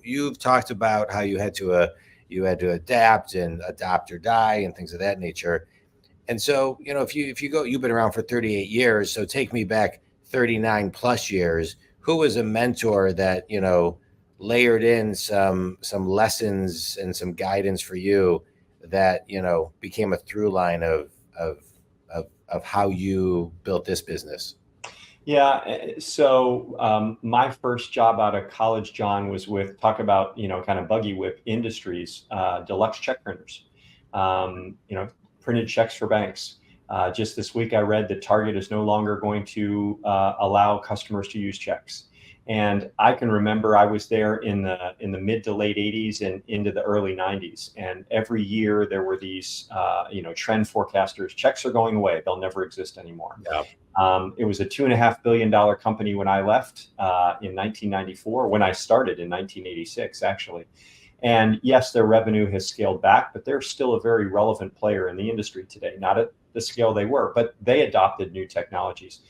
you've talked about how you had to adapt and adopt or die and things of that nature. And so, if you go, you've been around for 38 years. So take me back 39 plus years. Who was a mentor that, layered in some lessons and some guidance for you that, became a through line of how you built this business? Yeah. So my first job out of college, John, was with, talk about, kind of buggy whip industries, deluxe check printers, printed checks for banks. Just this week, I read that Target is no longer going to allow customers to use checks. And I can remember I was there in the mid to late 80s and into the early 90s. And every year there were these, trend forecasters. Checks are going away. They'll never exist anymore. Yeah. It was a $2.5 billion company when I left in 1994, when I started in 1986, actually. And yes, their revenue has scaled back, but they're still a very relevant player in the industry today, not at the scale they were, but they adopted new technologies.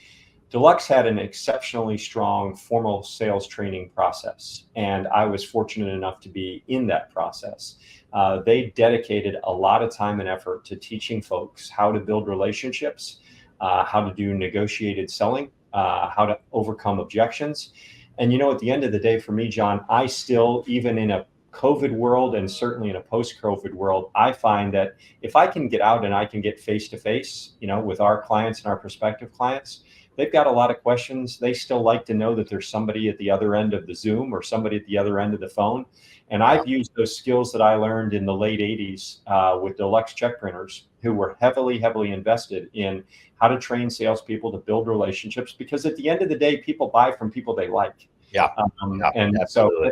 Deluxe had an exceptionally strong formal sales training process, and I was fortunate enough to be in that process. They dedicated a lot of time and effort to teaching folks how to build relationships, how to do negotiated selling, how to overcome objections. And at the end of the day, for me, John, I still, even in a COVID world and certainly in a post-COVID world, I find that if I can get out and I can get face-to-face, with our clients and our prospective clients, they've got a lot of questions. They still like to know that there's somebody at the other end of the Zoom or somebody at the other end of the phone. And I've used those skills that I learned in the late 80s with deluxe check printers, who were heavily invested in how to train salespeople to build relationships, because at the end of the day, people buy from people they like. Yeah. And absolutely.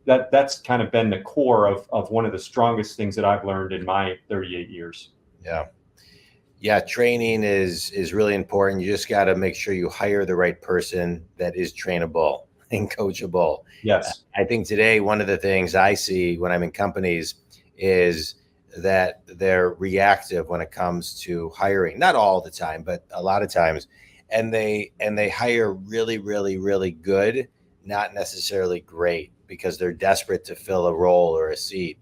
So that's kind of been the core of one of the strongest things that I've learned in my 38 years. Yeah. Yeah. Training is really important. You just got to make sure you hire the right person that is trainable and coachable. Yes. I think today, one of the things I see when I'm in companies is that they're reactive when it comes to hiring, not all the time, but a lot of times. And they hire really, really, really good, not necessarily great, because they're desperate to fill a role or a seat.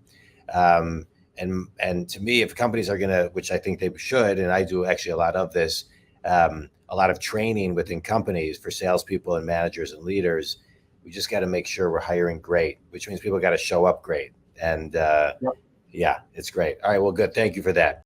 And to me, if companies are going to, which I think they should, and I do actually a lot of this, a lot of training within companies for salespeople and managers and leaders, we just got to make sure we're hiring great, which means people got to show up great. And yeah, it's great. All right, well, good. Thank you for that.